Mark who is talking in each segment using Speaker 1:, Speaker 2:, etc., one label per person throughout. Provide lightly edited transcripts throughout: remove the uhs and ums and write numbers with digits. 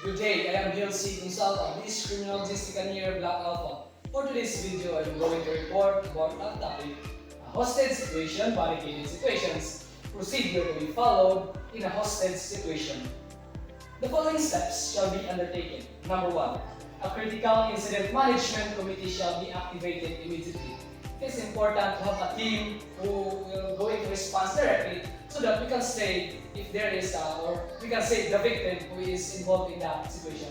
Speaker 1: Good day, I am DLC Gonzalo, this criminologist near Black Alpha. For today's video, I'm going to report about a topic, a hostage situation, barricaded situations, procedure to be followed in a hostage situation. The following steps shall be undertaken. Number 1. A critical incident management committee shall be activated immediately. It is important to have a team who will going to respond directly so that we can say if there is or we can say the victim who is involved in that situation.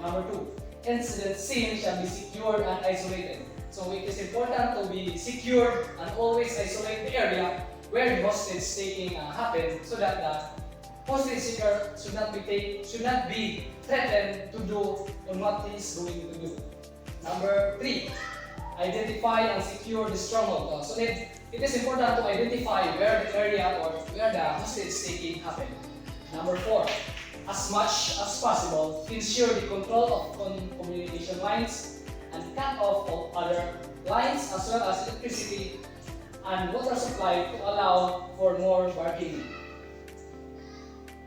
Speaker 1: Number 2. Incident scene shall be secured and isolated. So it is important to be secure and always isolate the area where the hostage taking happens so that the hostage seeker should not be threatened to do on what he is going to do. Number 3. Identify and secure the stronghold. So it is important to identify where the area or where the hostage taking happened. Number 4. As much as possible, ensure the control of communication lines and cut off all other lines as well as electricity and water supply to allow for more bargaining.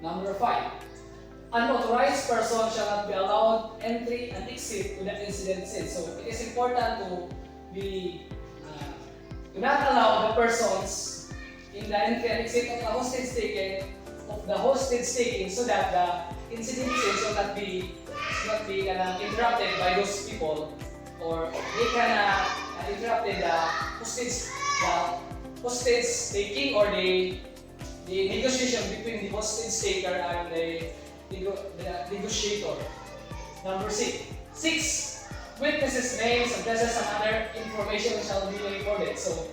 Speaker 1: Number 5. Unauthorized person shall not be allowed entry and exit to the incident scene. So it is important to not allow the persons in the entry and exit of the hostage taking so that the incident scene should not be interrupted by those people, or they can interrupted the hostage taking or the negotiation between the hostage taker and the negotiator. Number 6. Witnesses' names, addresses, and other information shall be recorded. So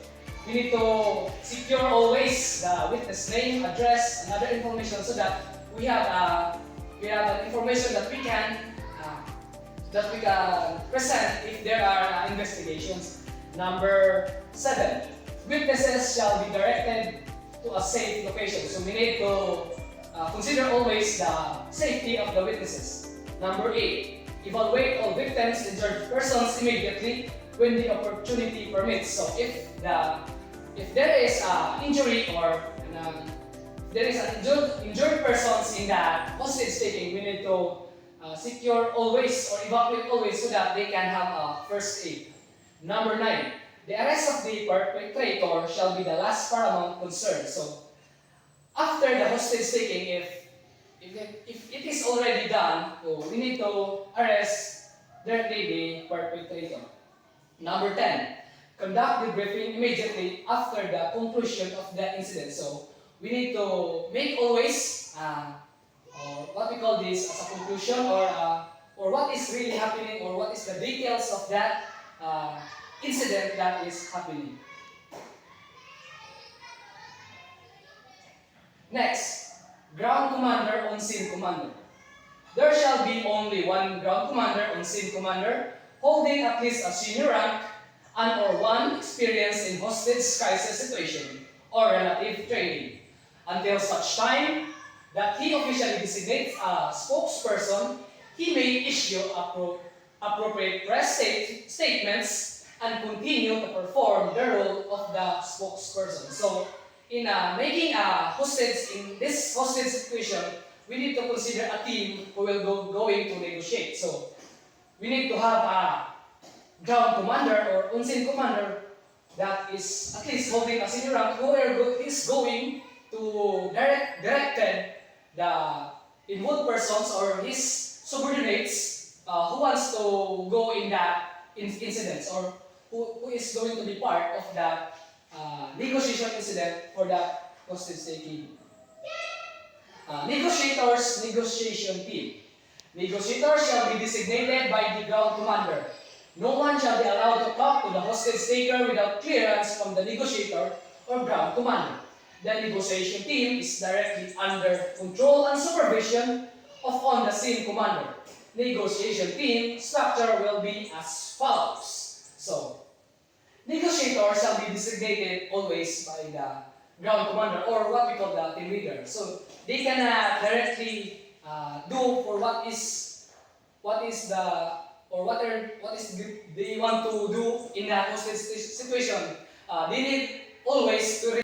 Speaker 1: we need to secure always the witness name, address, and other information so that we have an information that we can present if there are investigations. Number 7. Witnesses shall be directed to a safe location. So we need to consider always the safety of the witnesses. Number 8. Evaluate all victims, injured persons immediately when the opportunity permits. So if there is an injury or there is an injured persons in that hostage taking, we need to secure always or evacuate always so that they can have a first aid. Number 9. The arrest of the perpetrator shall be the last paramount concern. So after the hostage taking, if it is already done, we need to arrest directly the perpetrator. Number 10. Conduct the briefing immediately after the conclusion of the incident. So we need to make always or what we call this as a conclusion or what is really happening or what is the details of that incident that is happening. Next. Ground commander on scene commander. There shall be only one ground commander on scene commander holding at least a senior rank and or one experience in hostage crisis situation or relative training until such time that he officially designates a spokesperson. He may issue appropriate press statements and continue to perform the role of the spokesperson. So in making a hostage in this hostage situation, we need to consider a team who will going to negotiate. So we need to have a ground commander or on-scene commander that is at least holding a senior rank who is going to directed the involved persons or his subordinates who wants to go in that incidents or who is going to be part of the negotiation incident for the hostage taking. Negotiators, negotiation team. Negotiators shall be designated by the ground commander. No one shall be allowed to talk to the hostage taker without clearance from the negotiator or ground commander. The negotiation team is directly under control and supervision of on-the-scene commander. Negotiation team structure will be as follows. So, negotiators shall be designated always by the ground commander or what we call the team leader. So they can directly do for what is they want to do in that hostage situation. They need always to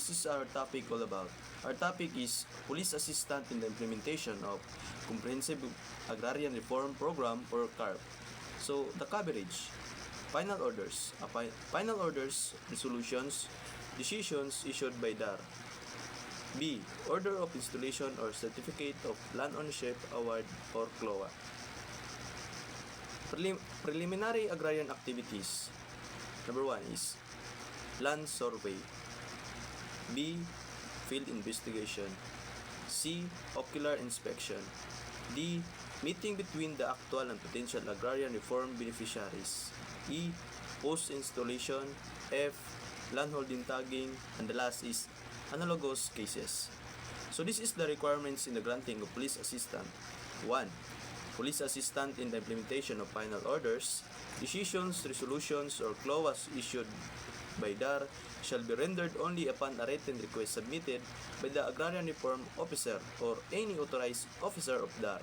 Speaker 2: this is our topic all about. Our topic is Police Assistant in the Implementation of Comprehensive Agrarian Reform Program or CARP. So, the coverage. Final orders. Final orders, resolutions, decisions issued by DAR. B. Order of Installation or Certificate of Land Ownership Award or CLOA. Preliminary Agrarian Activities. Number 1 is land survey. B. Field investigation. C. Ocular inspection. D. Meeting between the actual and potential agrarian reform beneficiaries. E. Post-installation. F. Landholding tagging. And the last is analogous cases. So this is the requirements in the granting of police assistant. 1. Police assistant in the implementation of final orders. Decisions, resolutions, or CLOAs issued by DAR shall be rendered only upon a written request submitted by the Agrarian Reform Officer or any authorized officer of DAR,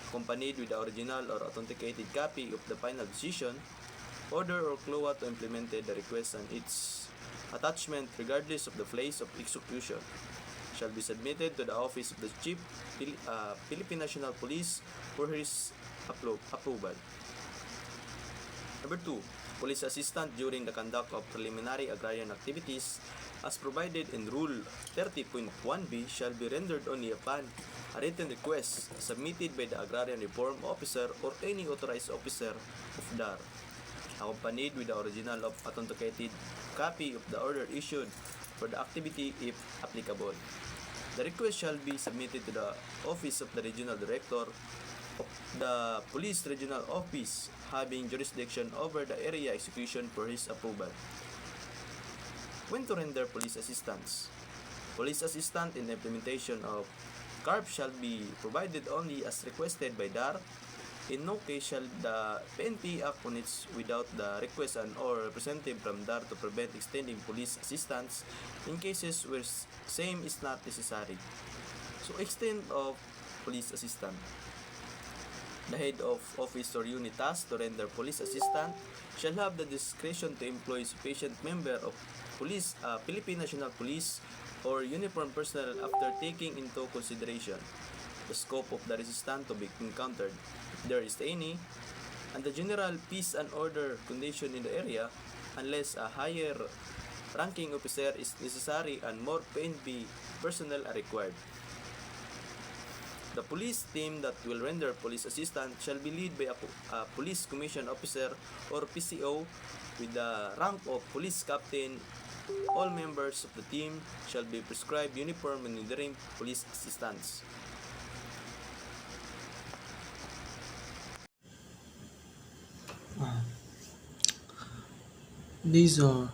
Speaker 2: accompanied with the original or authenticated copy of the final decision, order, or CLOA to implement the request and its attachment regardless of the place of execution shall be submitted to the Office of the Chief Philippine National Police for his approval. Number 2. Police assistant during the conduct of preliminary agrarian activities as provided in Rule 30.1b shall be rendered only upon a written request submitted by the Agrarian Reform Officer or any authorized officer of DAR, accompanied with the original of authenticated copy of the order issued for the activity if applicable. The request shall be submitted to the Office of the Regional Director of the Police Regional Office having jurisdiction over the area execution for his approval. When to render police assistance? Police assistant in the implementation of CARP shall be provided only as requested by DAR. In no case shall the PNP act on its without the request and or representative from DAR to prevent extending police assistance in cases where same is not necessary. So, extent of police assistant. The head of office or unit tasked to render police assistant shall have the discretion to employ sufficient member of police, Philippine National Police or uniformed personnel after taking into consideration the scope of the resistance to be encountered, if there is any, and the general peace and order condition in the area, unless a higher ranking officer is necessary and more PNP personnel are required. The police team that will render police assistance shall be led by a police commission officer or PCO with the rank of police captain. All members of the team shall be prescribed uniform when rendering police assistance.
Speaker 3: These are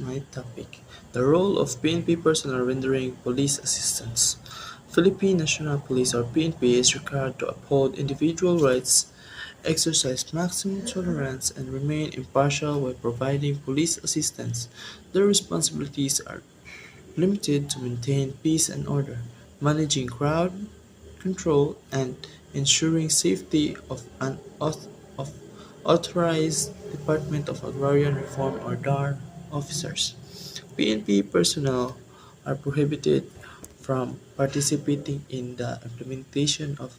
Speaker 3: my topic. The role of PNP personnel rendering police assistance. Philippine National Police or PNP is required to uphold individual rights, exercise maximum tolerance, and remain impartial while providing police assistance. Their responsibilities are limited to maintain peace and order, managing crowd control, and ensuring safety of authorized Department of Agrarian Reform or DAR officers. PNP personnel are prohibited from participating in the implementation of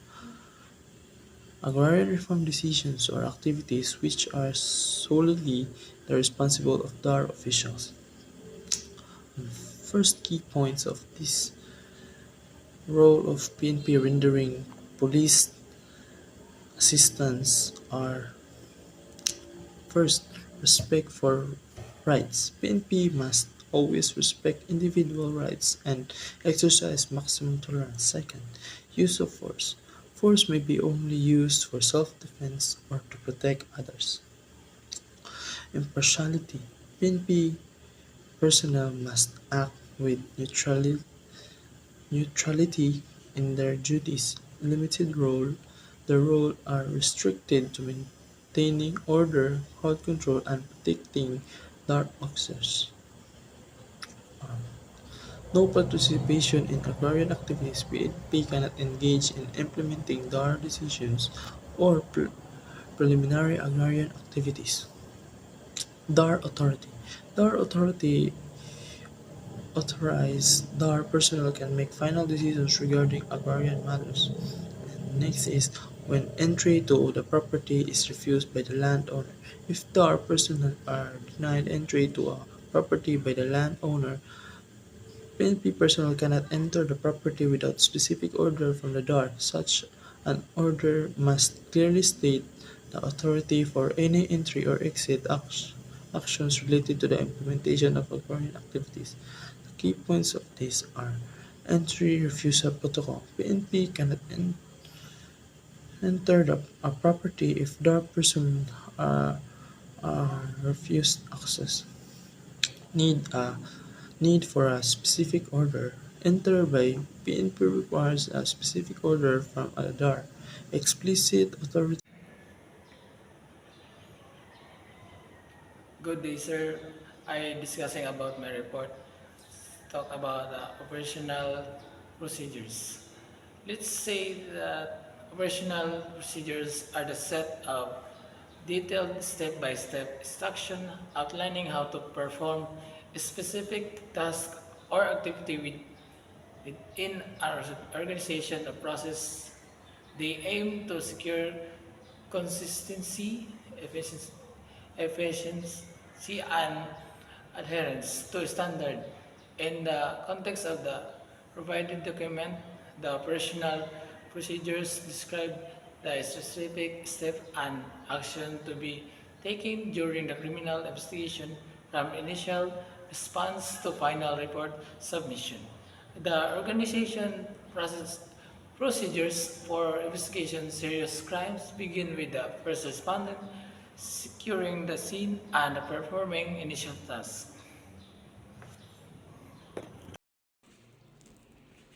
Speaker 3: agrarian reform decisions or activities which are solely the responsibility of DAR officials. First key points of this role of PNP rendering police assistance are: first, respect for rights. PNP must always respect individual rights and exercise maximum tolerance. Second, use of force. Force may be only used for self-defense or to protect others. Impartiality. PNP personnel must act with neutrality in their duties. Limited role. Their role are restricted to maintaining order, crowd control, and protecting DAR officers. No participation in agrarian activities. PNP cannot engage in implementing DAR decisions or preliminary agrarian activities. DAR Authority. DAR Authority authorized DAR personnel can make final decisions regarding agrarian matters. Next is when entry to the property is refused by the landowner. If DAR personnel are denied entry to a property by the landowner, PNP personnel cannot enter the property without specific order from the DAR. Such an order must clearly state the authority for any entry or exit actions related to the implementation of agrarian activities. The key points of this are entry refusal protocol. PNP cannot enter a property if DAR personnel are refused access. Need need for a specific order. Enter by PNP requires a specific order from a DAR. Explicit authority.
Speaker 4: Good day, sir. I discussing about my report. Talk about operational procedures. Let's say that operational procedures are the set of detailed step-by-step instruction outlining how to perform a specific task or activity within our organization or process. They aim to secure consistency, efficiency and adherence to standard. In the context of the provided document, the operational procedures describe the specific step and action to be taken during the criminal investigation from initial response to final report submission. The organization procedures for investigation serious crimes begin with the first respondent securing the scene and performing initial tasks.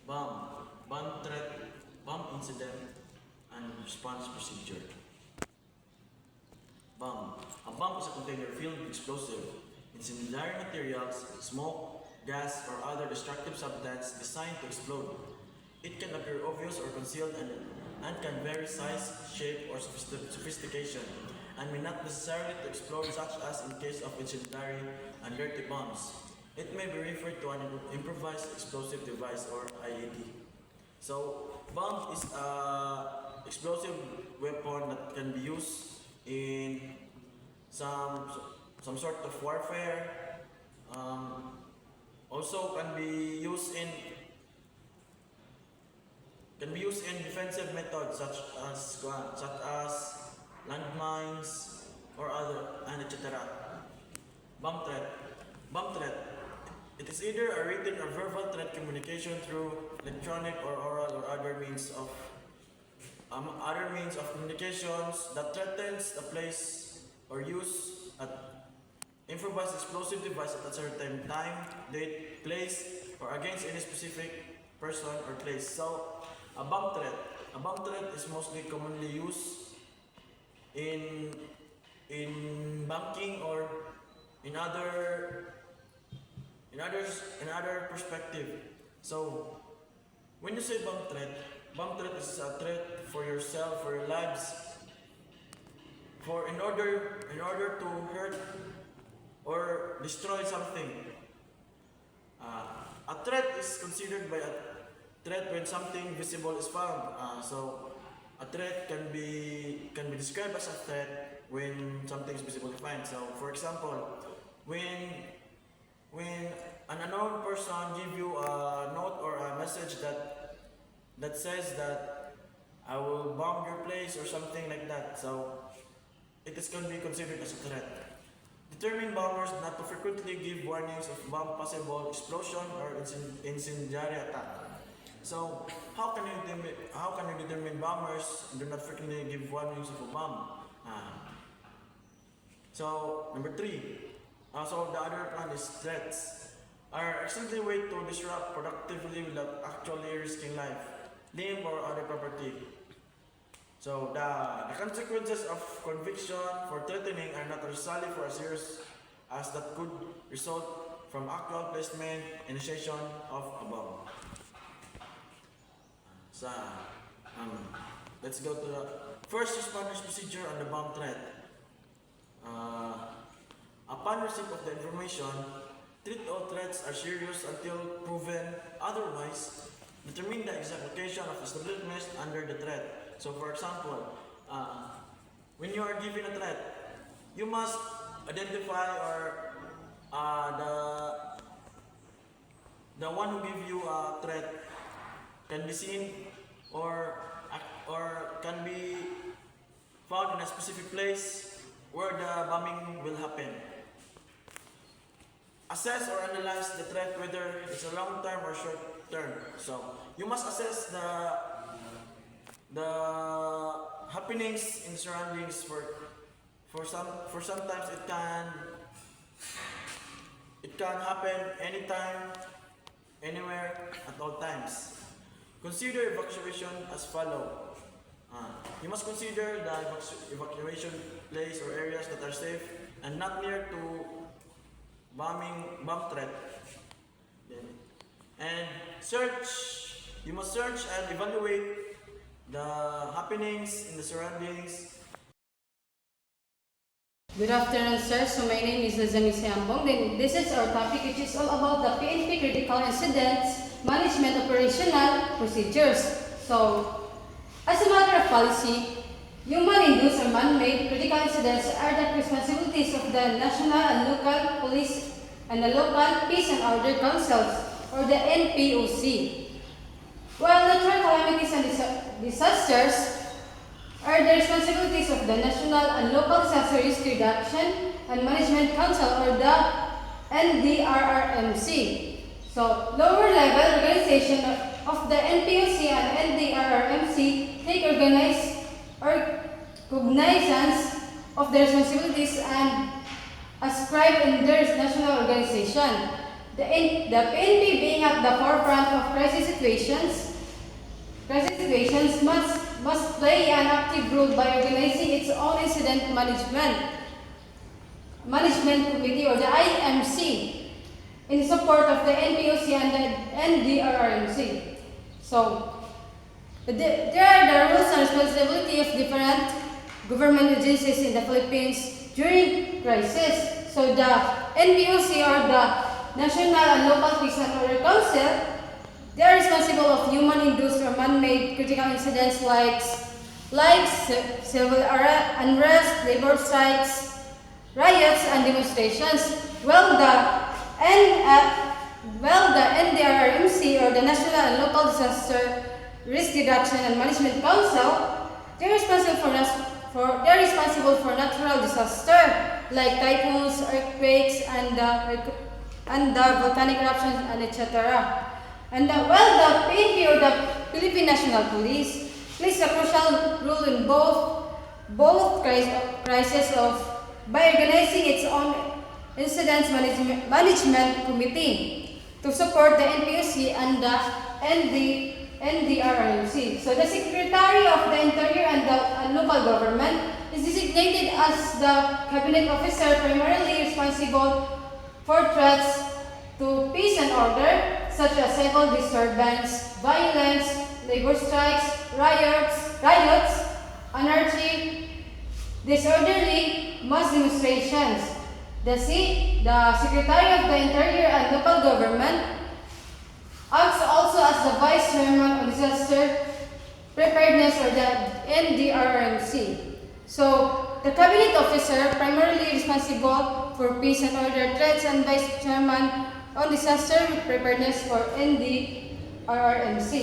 Speaker 2: Bomb threat, bomb incident, and response procedure. Bomb. A bomb is a container filled with explosive, incendiary materials, smoke, gas, or other destructive substance designed to explode. It can appear obvious or concealed and can vary size, shape, or sophistication, and may not necessarily to explode such as in case of incendiary and dirty bombs. It may be referred to an improvised explosive device or IED. So, bomb is a explosive weapon that can be used in some some sort of warfare. Um, Also can be used in defensive methods such as landmines or other and etc. Bomb threat. Bomb threat. It is either a written or verbal threat communication through electronic or oral or other means of communications that threatens the place or use an improvised explosive device at a certain time, date, place, or against any specific person or place. So, a bomb threat. A bomb threat is mostly commonly used in banking or in other perspective. So, when you say bomb threat is a threat for yourself, for your lives, for in order to hurt or destroy something. A threat is considered by a threat when something visible is found. So a threat can be described as a threat when something is visibly found. So for example, when an unknown person give you a note or a message that says that I will bomb your place or something like that. So it is can be considered as a threat. Determined bombers not to frequently give warnings of bomb possible explosion or incendiary attack. So how can you determine bombers do not frequently give warnings of a bomb? So number three. So the other one is threats are essentially a way to disrupt productively without actually risking life, limb or other property. So the consequences of conviction for threatening are not necessarily for as serious as that could result from actual placement, initiation of a bomb. So let's go to the first responders procedure on the bomb threat. Upon receipt of the information, treat all threats are serious until proven otherwise, determine the exact location of establishments under the threat. So for example, when you are given a threat, you must identify or the one who give you a threat can be seen or can be found in a specific place where the bombing will happen. Assess or analyze the threat whether it's a long term or short term. So you must assess the happenings in surroundings for sometimes it can happen anytime, anywhere, at all times. Consider evacuation as follow. You must consider the evacuation place or areas that are safe and not near to bomb threat. And you must search and evaluate the happenings in the surroundings.
Speaker 5: Good afternoon, sir. So my name is Lazami Siambong. Then this is our topic, which is all about the PNP critical incidents management operational procedures. So, as a matter of policy, human-induced or man-made critical incidents are the responsibilities of the national and local police and the local peace and order councils, or the NPOC. While natural calamities and disasters are the responsibilities of the National and Local Disaster Risk Reduction and Management Council, or the NDRRMC. So, lower level organization of the NPOC and NDRRMC take cognizance of their responsibilities and ascribe in their national organization. The PNP being at the forefront of crisis situations must play an active role by organizing its own incident management committee, or the IMC, in support of the NPOC and the NDRRMC. So, there are the rules and responsibility of different government agencies in the Philippines during crisis. So, the NPOC, or the National and Local Peace and Order Council, they are responsible of human-induced or man-made critical incidents like civil unrest, labor strikes, riots, and demonstrations. Well, the NDRRMC, or the National and Local Disaster Risk Reduction and Management Council, they're responsible for natural disaster like typhoons, earthquakes, and the volcanic eruptions, and etc. And the PNP, or the Philippine National Police, plays a crucial role in both crises by organizing its own incidents management committee to support the NPOC and the NDRRMC. So the Secretary of the Interior and Local Government is designated as the cabinet officer primarily responsible for threats to peace and order, such as civil disturbance, violence, labor strikes, riots, anarchy, disorderly mass demonstrations. The Secretary of the Interior and Local Government acts also as the Vice Chairman of Disaster Preparedness, or the NDRRMC. So, the Cabinet Officer, primarily responsible for peace and order threats, and Vice Chairman on Disaster Preparedness for NDRRMC.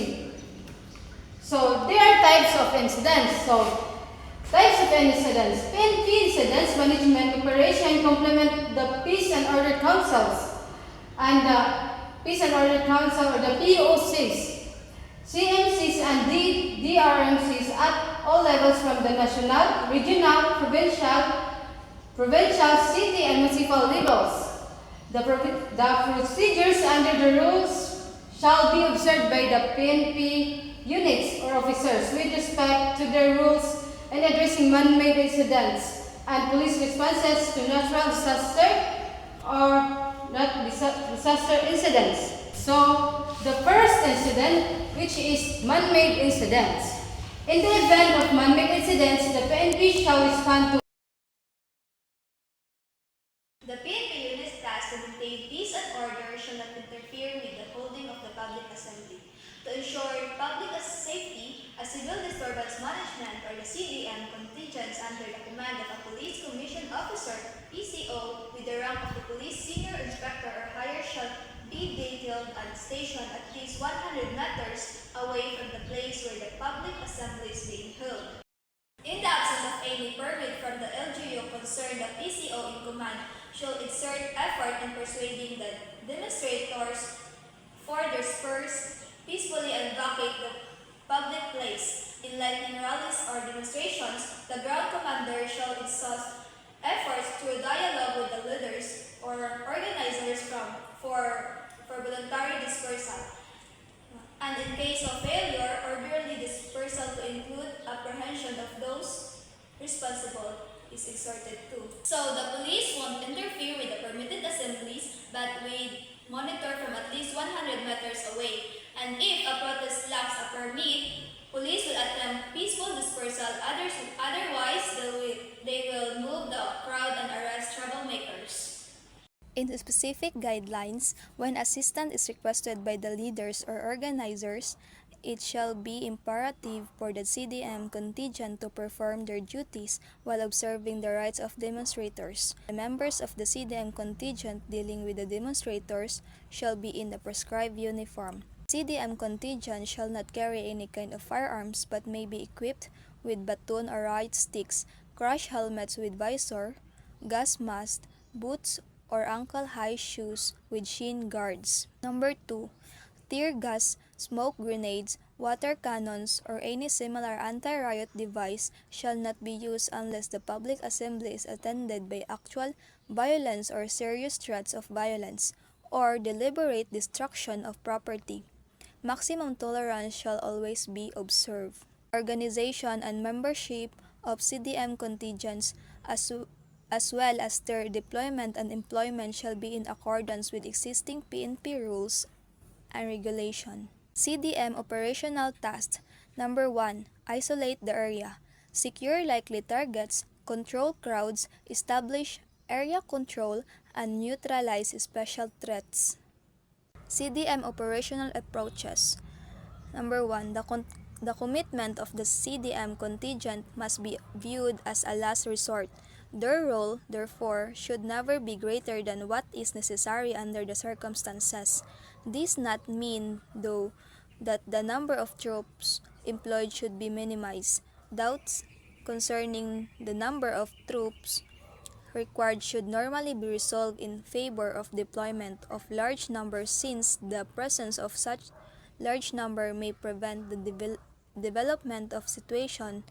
Speaker 5: So, there are types of incidents. So, types of incidents. PNP Incidents Management Operation complement the Peace and Order Councils and the Peace and Order Council, or the POCs, CMCs, and DRMCs at all levels from the national, regional, provincial, city, and municipal levels. The procedures under the rules shall be observed by the PNP units or officers with respect to the rules in addressing man-made incidents and police responses to natural disaster or disaster incidents. So, the first incident, which is man-made incidents. In the event of man-made incidents, the PNP shall respond to
Speaker 6: The PNP unit tasked to maintain peace and order shall not interfere with the holding of the public assembly. To ensure public safety, a civil disturbance management or the CDM contingents under the command of a police commission officer, PCO, with the rank of the police senior inspector or higher shall be detailed and stationed at least 100 meters away from the place where the public assembly is being held. In the absence of any permit from the LGU concerned, the PCO in command shall exert effort in persuading the demonstrators for disperse peacefully and vacate the public place. In lightning rallies or demonstrations, the ground commander shall exhaust efforts through dialogue with the leaders or organizers for voluntary dispersal. And in case of failure, orderly dispersal to include apprehension of those responsible is exhorted too. So the police won't interfere with the permitted assemblies, but will monitor from at least 100 meters away. And if a protest lacks a permit, police will attempt peaceful dispersal. Otherwise, they will move the crowd and arrest troublemakers.
Speaker 7: In the specific guidelines, when assistance is requested by the leaders or organizers, it shall be imperative for the CDM contingent to perform their duties while observing the rights of demonstrators. The members of the CDM contingent dealing with the demonstrators shall be in the prescribed uniform. CDM contingent shall not carry any kind of firearms but may be equipped with baton or riot sticks, crash helmets with visor, gas mask, boots, or ankle-high shoes with shin guards. Number 2. Tear gas, smoke grenades, water cannons, or any similar anti-riot device shall not be used unless the public assembly is attended by actual violence or serious threats of violence, or deliberate destruction of property. Maximum tolerance shall always be observed. Organization and membership of CDM contingents as well as their deployment and employment shall be in accordance with existing PNP rules and regulation. CDM operational tasks. Number 1. Isolate the area. Secure likely targets, control crowds, establish area control, and neutralize special threats. CDM operational approaches. Number 1. The commitment of the CDM contingent must be viewed as a last resort. Their role, therefore, should never be greater than what is necessary under the circumstances. This not mean, though, that the number of troops employed should be minimized. Doubts concerning the number of troops required should normally be resolved in favor of deployment of large numbers, since the presence of such large number may prevent the development of situations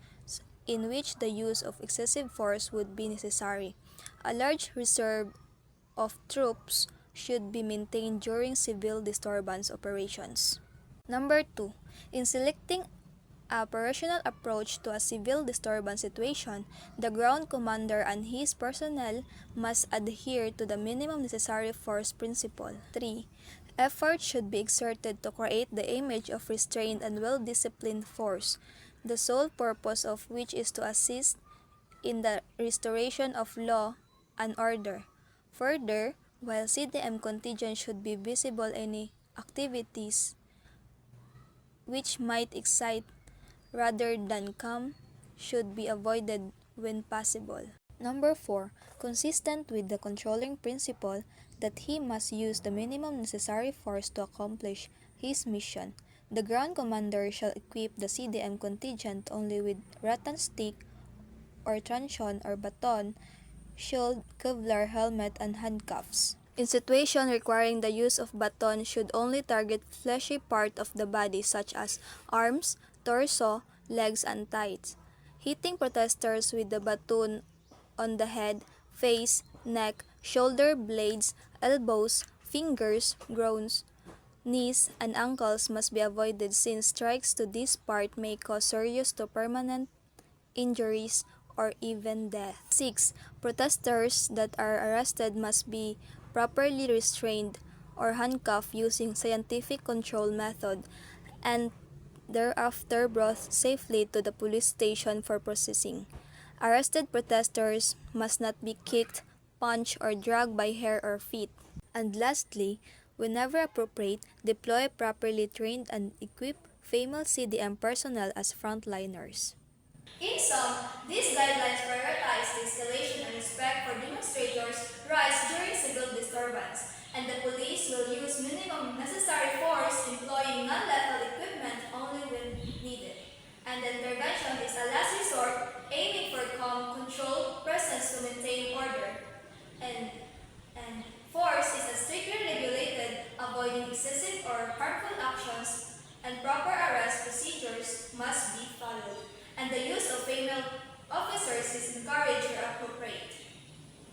Speaker 7: in which the use of excessive force would be necessary. A large reserve of troops should be maintained during civil disturbance operations. Number 2. In selecting an operational approach to a civil disturbance situation, the ground commander and his personnel must adhere to the minimum necessary force principle. 3. Effort should be exerted to create the image of restrained and well-disciplined force, the sole purpose of which is to assist in the restoration of law and order. Further, while CDM contingent should be visible, any activities which might excite rather than calm should be avoided when possible. Number 4. Consistent with the controlling principle that he must use the minimum necessary force to accomplish his mission, the ground commander shall equip the CDM contingent only with rattan stick or truncheon or baton, shield, Kevlar helmet, and handcuffs. In situation requiring the use of baton should only target fleshy part of the body such as arms, torso, legs, and thighs. Hitting protesters with the baton on the head, face, neck, shoulder blades, elbows, fingers, groins, knees, and ankles must be avoided, since strikes to this part may cause serious to permanent injuries or even death. 6. Protesters that are arrested must be properly restrained or handcuffed using scientific control method, and thereafter brought safely to the police station for processing. Arrested protesters must not be kicked, punched, or dragged by hair or feet. And lastly, whenever appropriate, deploy properly trained and equipped female CDM personnel as frontliners.
Speaker 6: In sum, these guidelines prioritize the escalation and respect for demonstrators' rights during civil disturbance, and the police will use minimum necessary force, employing non-lethal equipment only when needed. And the intervention is a last resort, aiming for calm, controlled presence to maintain order. And, and force is a strictly regulated, avoiding excessive or harmful actions, and proper arrest procedures must be followed. And the use of female officers is encouraged where appropriate.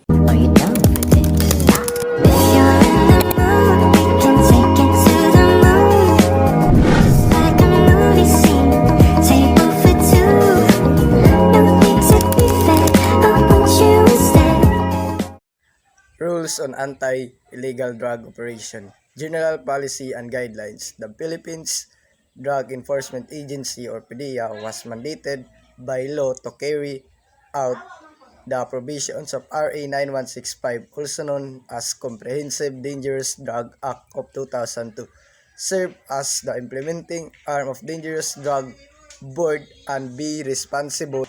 Speaker 8: Are you down for this? If you're in the mood, we can take it to the moon. Just like a movie scene, table for two. No need to be fair, I want you instead.
Speaker 9: Rules on Anti-Illegal Drug Operation, General Policy and Guidelines. The Philippines Drug Enforcement Agency or PDEA was mandated by law to carry out the provisions of RA 9165, also known as Comprehensive Dangerous Drug Act of 2002, serve as the implementing arm of Dangerous Drug Board and be responsible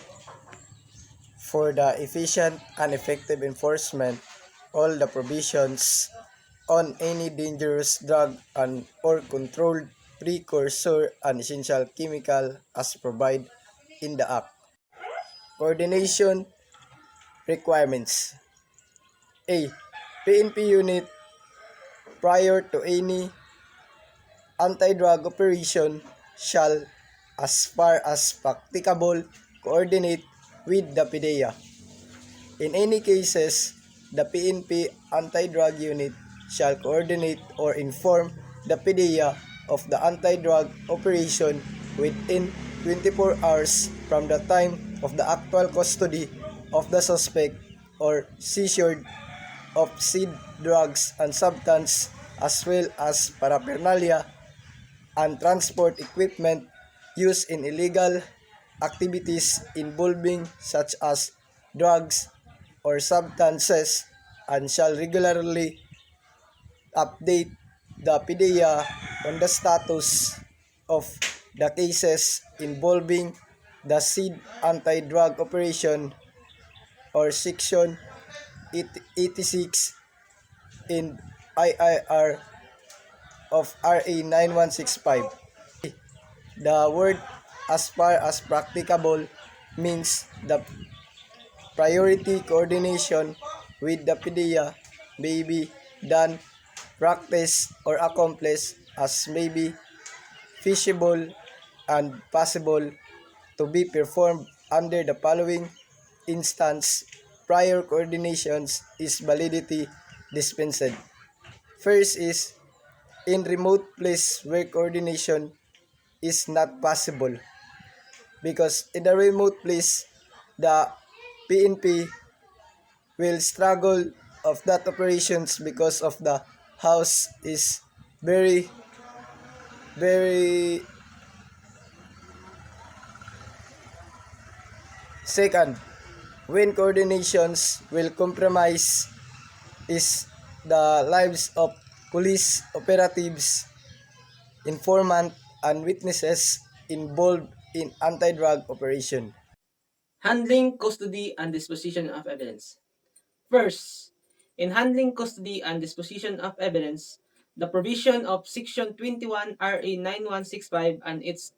Speaker 9: for the efficient and effective enforcement all the provisions on any dangerous drug and or controlled precursor and essential chemical as provided in the act. Coordination requirements. A. PNP unit prior to any anti-drug operation shall, as far as practicable, coordinate with the PDEA. In any cases, the PNP anti-drug unit shall coordinate or inform the PDEA of the anti-drug operation within 24 hours from the time of the actual custody of the suspect or seizure of said drugs and substance, as well as paraphernalia and transport equipment used in illegal activities involving such as drugs or substances, and shall regularly update the PDEA on the status of the cases involving the said anti-drug operation or Section 86 in IIR of RA 9165. The word as far as practicable means the priority coordination with the PDEA may be done, practiced, or accomplished as may be feasible and possible to be performed under the following instance. Prior coordinations is validity dispensed. First is in remote place where coordination is not possible, because in the remote place the PNP will struggle of that operations because of the house is very second. When coordinations will compromise is the lives of police operatives, informant, and witnesses involved in anti-drug operation.
Speaker 10: Handling, custody, and disposition of evidence. First, in handling custody and disposition of evidence, the provision of Section 21 RA 9165 and its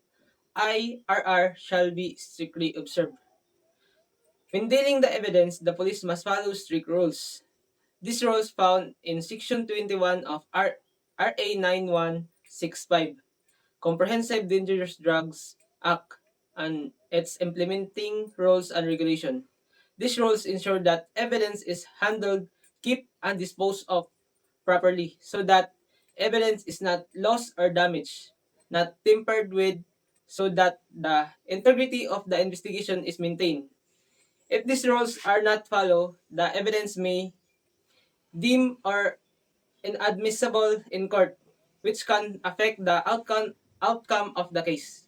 Speaker 10: IRR shall be strictly observed. When dealing the evidence, the police must follow strict rules. These rules found in Section 21 of RA 9165, Comprehensive Dangerous Drugs Act, and its implementing rules and regulation. These rules ensure that evidence is handled, kept, and disposed of properly so that evidence is not lost or damaged, not tampered with, so that the integrity of the investigation is maintained. If these rules are not followed, the evidence may deem or inadmissible in court, which can affect the outcome of the case.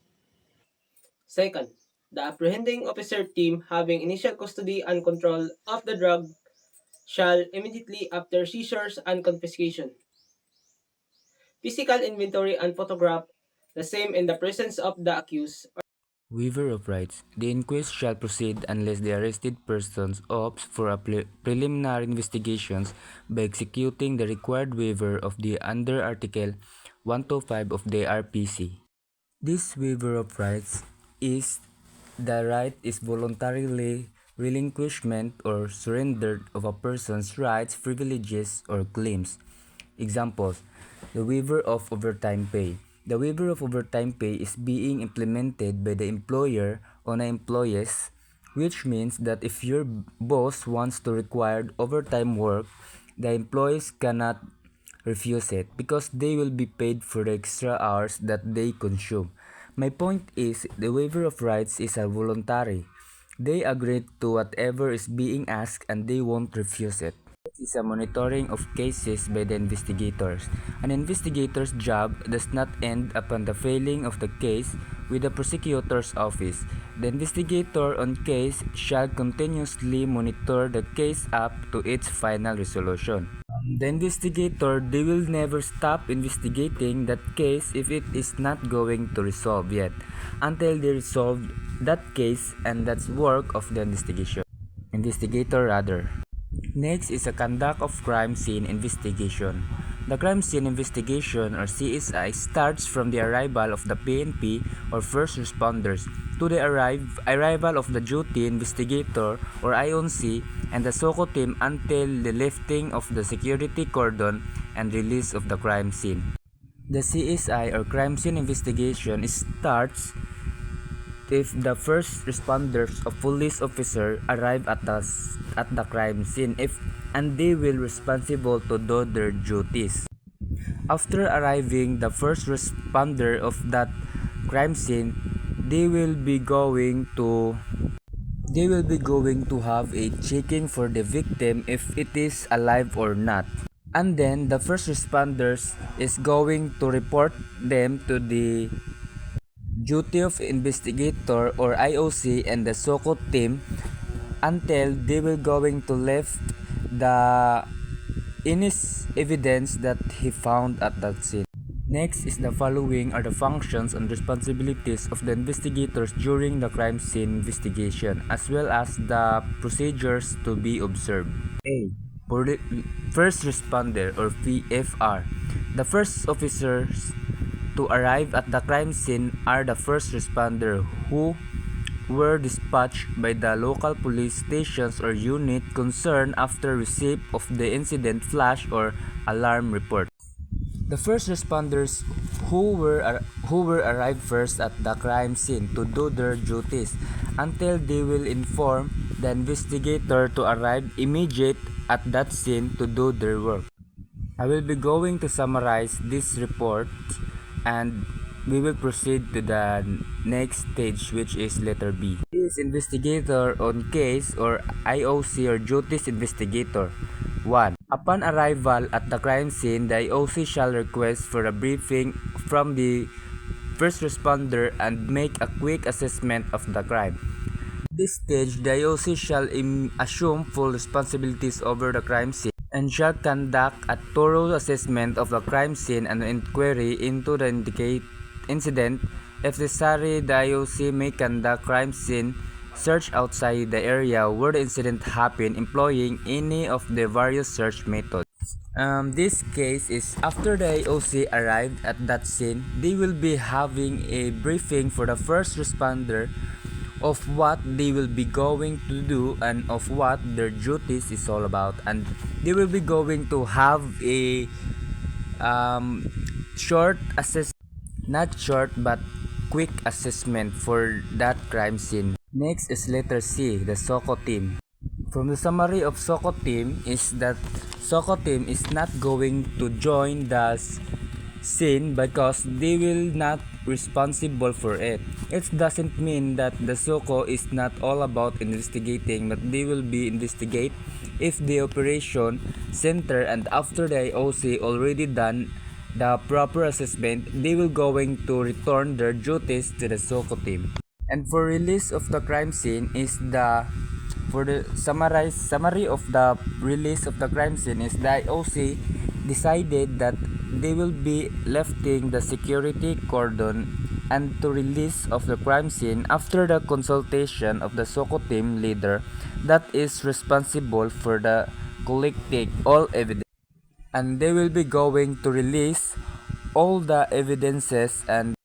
Speaker 10: Second, the apprehending officer team having initial custody and control of the drug shall immediately after seizures and confiscation. Physical inventory and photograph the same in the presence of the accused.
Speaker 11: Waiver of rights. The inquest shall proceed unless the arrested person opts for a preliminary investigations by executing the required waiver of the under Article 125 of the RPC. This waiver of rights is the right is voluntarily relinquishment or surrendered of a person's rights, privileges, or claims. Examples: the waiver of overtime pay. The waiver of overtime pay is being implemented by the employer on employees, which means that if your boss wants to require overtime work, the employees cannot refuse it because they will be paid for the extra hours that they consume. My point is, the waiver of rights is a voluntary. They agree to whatever is being asked and they won't refuse it. This is a monitoring of cases by the investigators. An investigator's job does not end upon the filing of the case with the prosecutor's office. The investigator on case shall continuously monitor the case up to its final resolution. The investigator, they will never stop investigating that case if it is not going to resolve yet, until they resolve that case, and that's work of the investigator rather. Next is a conduct of crime scene investigation. The crime scene investigation or CSI starts from the arrival of the PNP or first responders to the arrival of the duty investigator or IONC and the SOCO team until the lifting of the security cordon and release of the crime scene. The CSI or crime scene investigation starts if the first responders or police officer arrive at the crime scene and they will responsible to do their duties. After arriving the first responder of that crime scene, they will be going to have a checking for the victim if it is alive or not. And then the first responders is going to report them to the duty of investigator or IOC and the SOCO team until they will going to lift the any evidence that he found at that scene. Next is the following are the functions and responsibilities of the investigators during the crime scene investigation, as well as the procedures to be observed. A. For the first responder or FR. The first officers to arrive at the crime scene are the first responder who were dispatched by the local police stations or unit concerned after receipt of the incident flash or alarm report. The first responders who were arrived first at the crime scene to do their duties until they will inform the investigator to arrive immediate at that scene to do their work. I will be going to summarize this report and we will proceed to the next stage, which is letter B. This investigator on case or IOC or duties investigator. 1. Upon arrival at the crime scene, the IOC shall request for a briefing from the first responder and make a quick assessment of the crime. At this stage, the IOC shall assume full responsibilities over the crime scene and shall conduct a thorough assessment of the crime scene and inquiry into the incident. If necessary, the IOC may conduct crime scene search outside the area where the incident happened, employing any of the various search methods. This case is after the IOC arrived at that scene, they will be having a briefing for the first responder of what they will be going to do and of what their duties is all about, and they will be going to have a short not short but quick assessment for that crime scene. Next is letter C, the SOCO team. From the summary of SOCO team is that SOCO team is not going to join the scene because they will not responsible for it. It doesn't mean that the SOCO is not all about investigating, but they will be investigate if the operation center and after the IOC already done the proper assessment, they will going to return their duties to the SOCO team. And for release of the crime scene is the For the summary of the release of the crime scene is the IOC decided that they will be lifting the security cordon and to release of the crime scene after the consultation of the SOCO team leader that is responsible for the collecting all evidence, and they will be going to release all the evidences and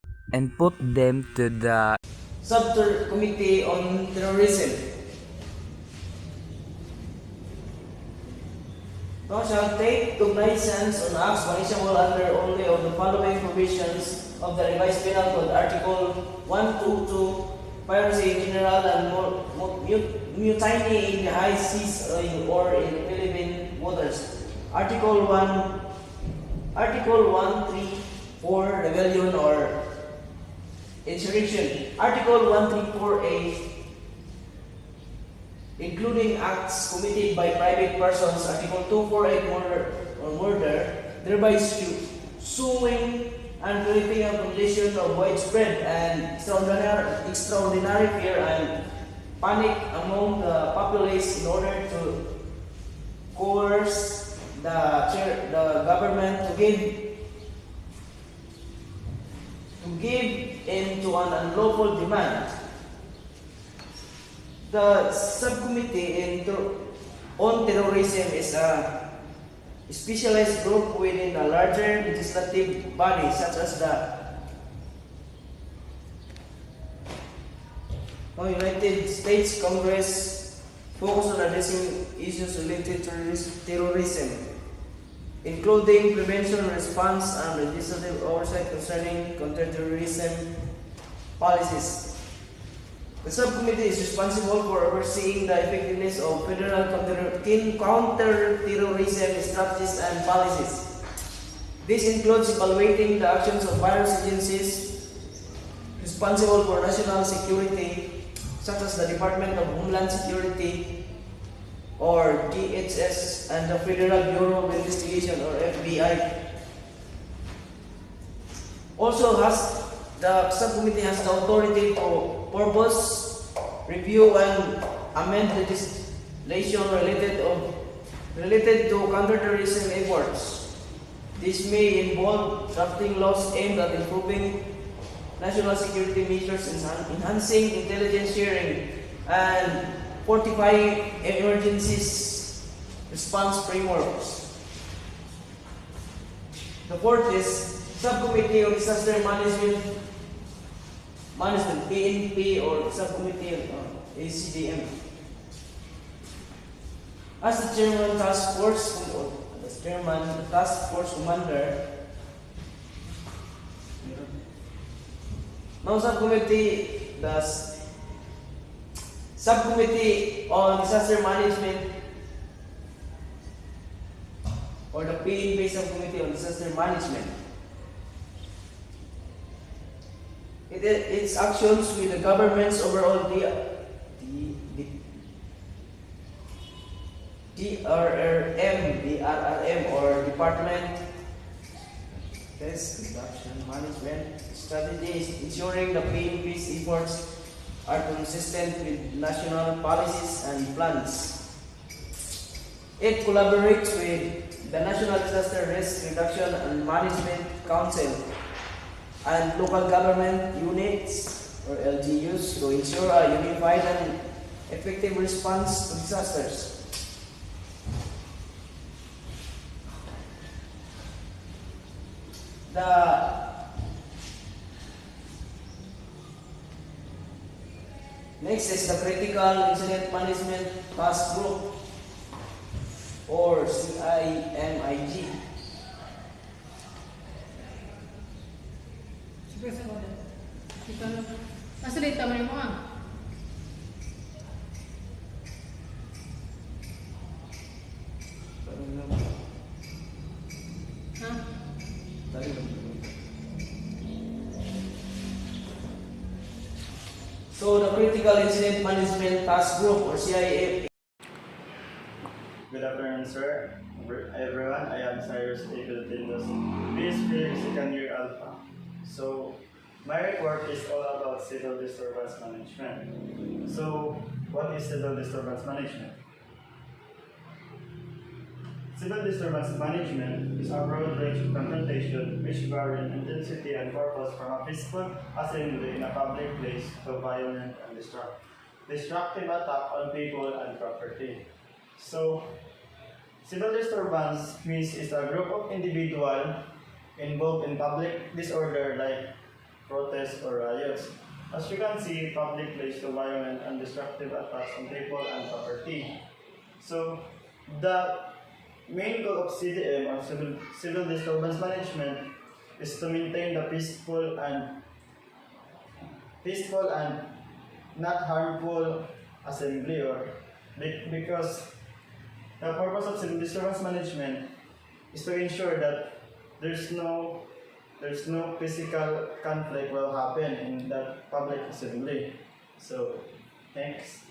Speaker 11: put them to the
Speaker 12: Subcommittee on Terrorism. Thou shalt take cognizance on acts punishable under only of the following provisions of the revised penal code, Article 122, piracy in general and mutiny in the high seas or in Philippine waters. Article 134, rebellion or insurrection. Article 134A, including acts committed by private persons. Article 248, murder, thereby suing and creating a condition of widespread and extraordinary fear and panic among the populace in order to coerce the government to give in to an unlawful demand. The subcommittee on terrorism is a specialized group within a larger legislative body such as the United States Congress, focused on addressing issues related to terrorism, including prevention, response, and legislative oversight concerning counterterrorism policies. The subcommittee is responsible for overseeing the effectiveness of federal counter-terrorism strategies and policies. This includes evaluating the actions of various agencies responsible for national security, such as the Department of Homeland Security, or DHS, and the Federal Bureau of Investigation, or FBI. Also, the subcommittee has the authority to propose, review, and amend legislation related to counterterrorism efforts. This may involve drafting laws aimed at improving national security measures, enhancing intelligence sharing, and fortifying emergencies response frameworks. The fourth is Subcommittee on Disaster Management, PNP, or Subcommittee on ACDM. As the Chairman Task Force Commander, now Subcommittee on Disaster Management, or the PNP Subcommittee on Disaster Management. Its actions with the government's overall DRRM, or Department Reduction Management strategies, ensuring the PNP's efforts are consistent with national policies and plans. It collaborates with the National Disaster Risk Reduction and Management Council and local government units, or LGUs, to ensure a unified and effective response to disasters. Next is the Critical Incident Management Task Group, or CIMIG.
Speaker 5: Masalita mo rin mo
Speaker 12: So the Critical Incident Management Task Group, or CIM.
Speaker 13: Good afternoon, sir. Everyone, I am Cyrus A. Filipinos, BSP second year Alpha. So, My report is all about civil disturbance management. So, what is civil disturbance management? Civil disturbance management is a broad range of confrontation which vary in intensity and purpose from a peaceful assembly in a public place to violent and destructive attack on people and property. So, civil disturbance means is a group of individuals involved in public disorder like protests or riots. As you can see, public place to violent and destructive attacks on people and property. So, the main goal of CDM or civil disturbance management is to maintain the peaceful and not harmful assembly because the purpose of civil disturbance management is to ensure that there's no physical conflict will happen in that public assembly. So, thanks.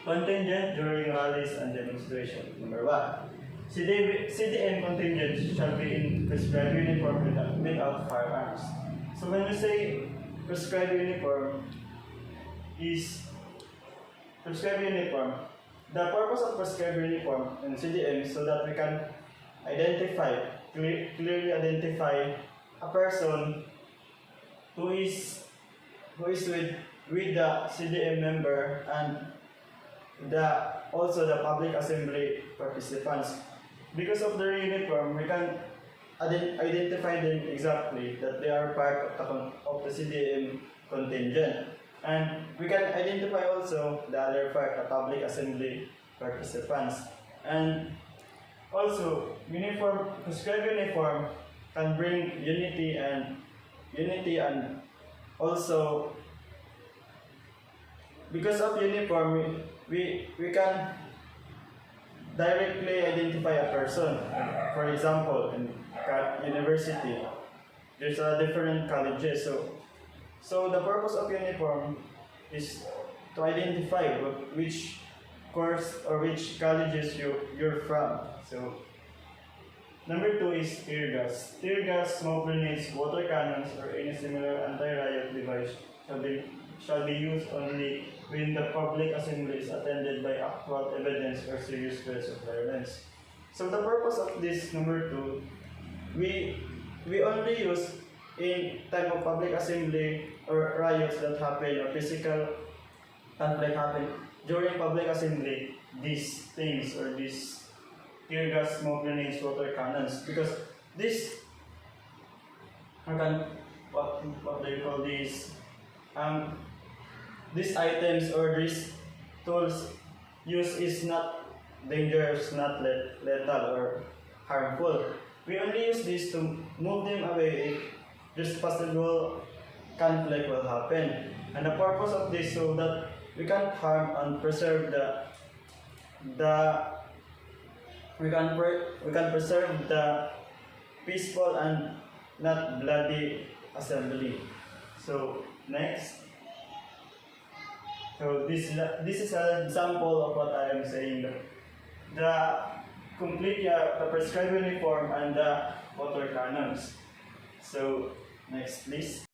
Speaker 13: Contingent during rallies and demonstrations. Number 1. CDM contingent shall be in prescribed uniform without firearms. So when we say prescribed uniform, the purpose of prescribed uniform in CDM is so that we can clearly identify a person who is with the CDM member and also the public assembly participants. Because of their uniform, we can identify them exactly that they are part of the CDM contingent. And we can identify also the other part, the public assembly participants. And also, prescribed uniform can bring unity and also because of uniform, we can directly identify a person. For example, in university, there's a different colleges. So the purpose of uniform is to identify which course or which colleges you're from. So number 2 is tear gas. Tear gas, smoke grenades, water cannons, or any similar anti-riot device shall be used only when the public assembly is attended by actual evidence or serious threats of violence. So the purpose of this number 2, we only use in time of public assembly or riots that happen or physical conflict happen during public assembly, these things or these tear gas, smoke grenades, water cannons, because this what do you call these items or these tools used is not dangerous, not lethal or harmful. We only use this to move them away if there's possible conflict will happen. And the purpose of this so that we can harm and preserve preserve the peaceful and not bloody assembly. So next. So this is an example of what I am saying. The prescribed uniform and the water cannons. So next, please.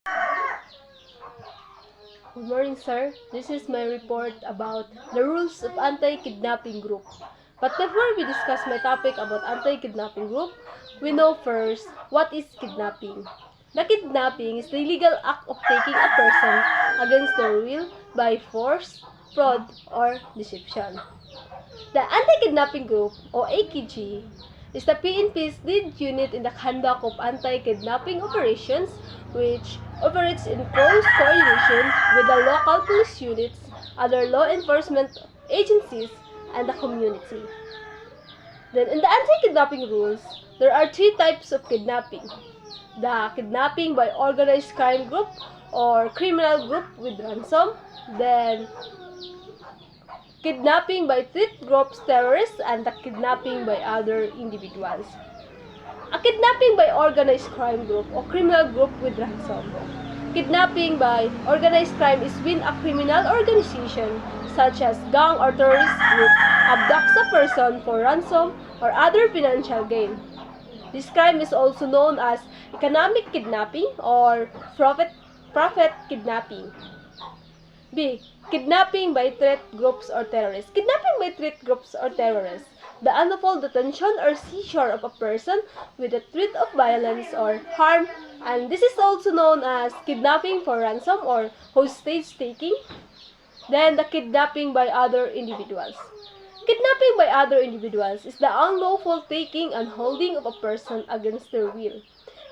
Speaker 14: Good morning, sir. This is my report about the rules of anti-kidnapping group. But before we discuss my topic about anti-kidnapping group, we know first what is kidnapping. The kidnapping is the illegal act of taking a person against their will by force, fraud, or deception. The Anti-Kidnapping Group, or AKG, is the PNP's lead unit in the conduct of anti-kidnapping operations, which operates in close coordination with the local police units, other law enforcement agencies, and the community. Then, in the anti-kidnapping rules, there are 3 types of kidnapping. The kidnapping by organized crime group or criminal group with ransom, then kidnapping by threat groups, terrorists, and the kidnapping by other individuals. A kidnapping by organized crime group or criminal group with ransom. Kidnapping by organized crime is when a criminal organization such as gang or terrorist group abducts a person for ransom or other financial gain. This crime is also known as economic kidnapping or profit kidnapping. B. Kidnapping by threat groups or terrorists. Kidnapping by threat groups or terrorists. The unlawful detention or seizure of a person with a threat of violence or harm, and this is also known as kidnapping for ransom or hostage taking. Then the kidnapping by other individuals. Kidnapping by other individuals is the unlawful taking and holding of a person against their will.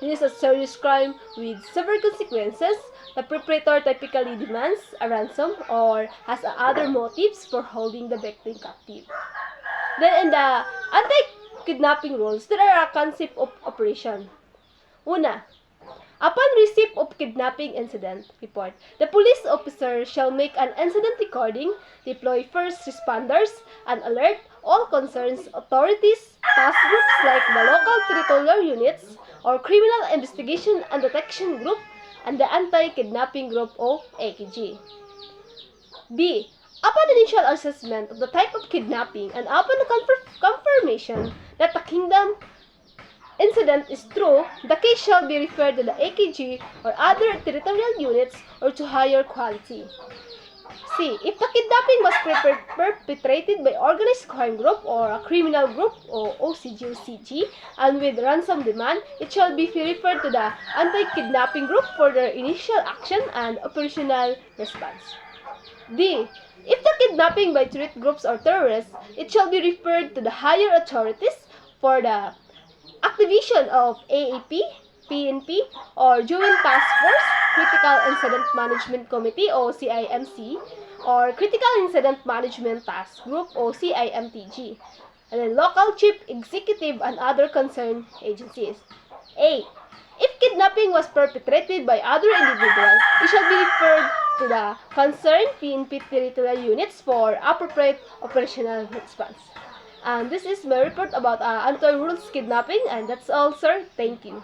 Speaker 14: This is a serious crime with severe consequences. The perpetrator typically demands a ransom or has other motives for holding the victim captive. Then in the anti-kidnapping rules, there are a concept of operation. Una, upon receipt of kidnapping incident report, the police officer shall make an incident recording, deploy first responders, and alert all concerned authorities, task groups like the local territorial units, or criminal investigation and detection group, and the anti-kidnapping group or AKG. B. Upon initial assessment of the type of kidnapping and upon confirmation that the kingdom incident is true, the case shall be referred to the AKG or other territorial units or to higher quality. C. If the kidnapping was perpetrated by organized crime group or a criminal group or OCG or CG and with ransom demand, it shall be referred to the anti-kidnapping group for their initial action and operational response. D. If the kidnapping by threat groups or terrorists, it shall be referred to the higher authorities for the activation of AAP, PNP, or Joint Task Force, Critical Incident Management Committee or CIMC, or Critical Incident Management Task Group or CIMTG, and then local chief executive and other concerned agencies. A. If kidnapping was perpetrated by other individuals, it shall be referred to the concerned PNP territorial units for appropriate operational response. And this is my report about anti-rules kidnapping, and that's all, sir. Thank you.